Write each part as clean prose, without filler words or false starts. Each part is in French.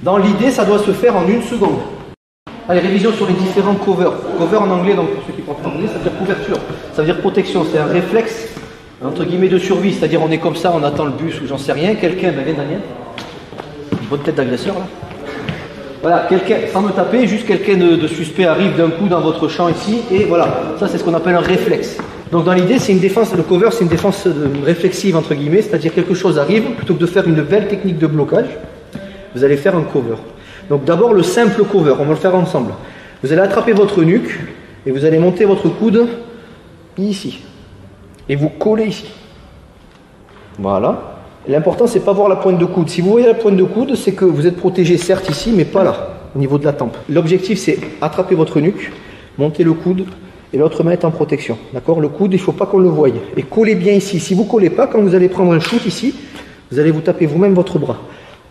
Dans l'idée, ça doit se faire en 1 seconde. Allez, révision sur les différents covers. Cover en anglais, donc pour ceux qui parlent anglais, ça veut dire couverture. Ça veut dire protection. C'est un réflexe, entre guillemets, de survie. C'est-à-dire, on est comme ça, on attend le bus ou j'en sais rien. Quelqu'un, ben viens Daniel. Bonne tête d'agresseur là. Voilà, quelqu'un, sans me taper, juste quelqu'un de suspect arrive d'un coup dans votre champ ici. Et voilà, ça c'est ce qu'on appelle un réflexe. Donc dans l'idée, c'est une défense, le cover, c'est une défense réflexive, entre guillemets. C'est-à-dire, quelque chose arrive, plutôt que de faire une belle technique de blocage, vous allez faire un cover. Donc d'abord le simple cover, on va le faire ensemble. Vous allez attraper votre nuque et vous allez monter votre coude ici. Et vous collez ici. Voilà. L'important c'est pas voir la pointe de coude. Si vous voyez la pointe de coude, c'est que vous êtes protégé certes ici, mais pas là, au niveau de la tempe. L'objectif c'est attraper votre nuque, monter le coude et l'autre main est en protection. D'accord? Le coude, il ne faut pas qu'on le voie. Et collez bien ici. Si vous ne collez pas, quand vous allez prendre un shoot ici, vous allez vous taper vous-même votre bras.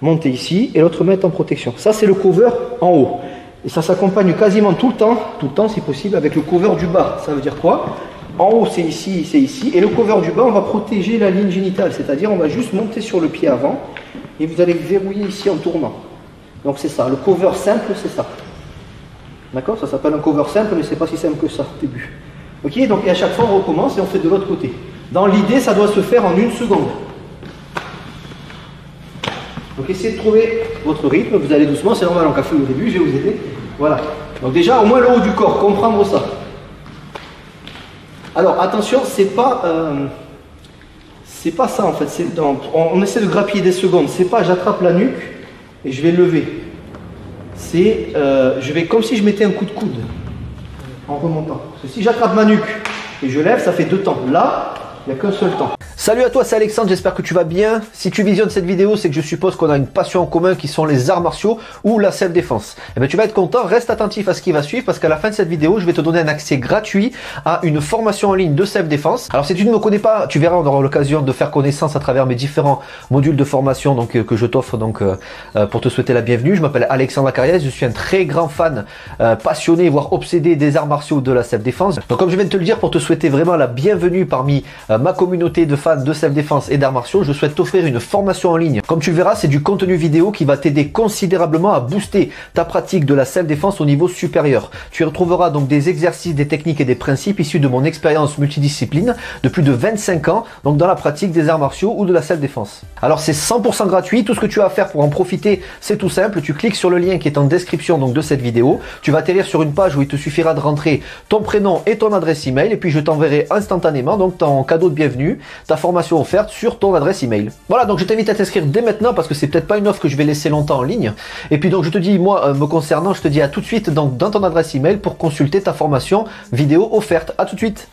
Montez ici et l'autre main est en protection. Ça c'est le cover en haut. Et ça s'accompagne quasiment tout le temps si possible, avec le cover du bas. Ça veut dire quoi? En haut c'est ici, et le cover du bas on va protéger la ligne génitale, c'est-à-dire on va juste monter sur le pied avant et vous allez verrouiller ici en tournant. Donc c'est ça, le cover simple c'est ça. D'accord? Ça s'appelle un cover simple mais c'est pas si simple que ça au début. Ok, donc et à chaque fois on recommence et on fait de l'autre côté. Dans l'idée ça doit se faire en 1 seconde. Donc essayez de trouver votre rythme, vous allez doucement, c'est normal en café au début, je vais vous aider. Voilà. Donc déjà au moins le haut du corps, comprendre ça. Alors attention, c'est pas ça en fait. On essaie de grappiller des secondes. C'est pas j'attrape la nuque et je vais lever. C'est je vais comme si je mettais un coup de coude en remontant. Parce que si j'attrape ma nuque et je lève, ça fait 2 temps. Là, il n'y a qu'un seul temps. Salut à toi, c'est Alexandre, j'espère que tu vas bien. Si tu visionnes cette vidéo, c'est que je suppose qu'on a une passion en commun qui sont les arts martiaux ou la self-défense. Eh bien, tu vas être content, reste attentif à ce qui va suivre parce qu'à la fin de cette vidéo, je vais te donner un accès gratuit à une formation en ligne de self-défense. Alors, si tu ne me connais pas, tu verras, on aura l'occasion de faire connaissance à travers mes différents modules de formation que je t'offre pour te souhaiter la bienvenue. Je m'appelle Alexandre Acariès, je suis un très grand fan, passionné, voire obsédé des arts martiaux de la self-défense. Donc, comme je viens de te le dire, pour te souhaiter vraiment la bienvenue parmi ma communauté de fans de self-défense et d'arts martiaux, je souhaite t'offrir une formation en ligne. Comme tu le verras, c'est du contenu vidéo qui va t'aider considérablement à booster ta pratique de la self-défense au niveau supérieur. Tu y retrouveras donc des exercices, des techniques et des principes issus de mon expérience multidiscipline de plus de 25 ans, donc dans la pratique des arts martiaux ou de la self-défense. Alors c'est 100% gratuit, tout ce que tu as à faire pour en profiter, c'est tout simple, tu cliques sur le lien qui est en description donc de cette vidéo, tu vas atterrir sur une page où il te suffira de rentrer ton prénom et ton adresse email et puis je t'enverrai instantanément donc ton cadeau de bienvenue, ta formation offerte sur ton adresse email. Voilà, donc je t'invite à t'inscrire dès maintenant parce que c'est peut-être pas une offre que je vais laisser longtemps en ligne. Et puis donc je te dis, moi me concernant, je te dis à tout de suite donc dans ton adresse email pour consulter ta formation vidéo offerte. À tout de suite.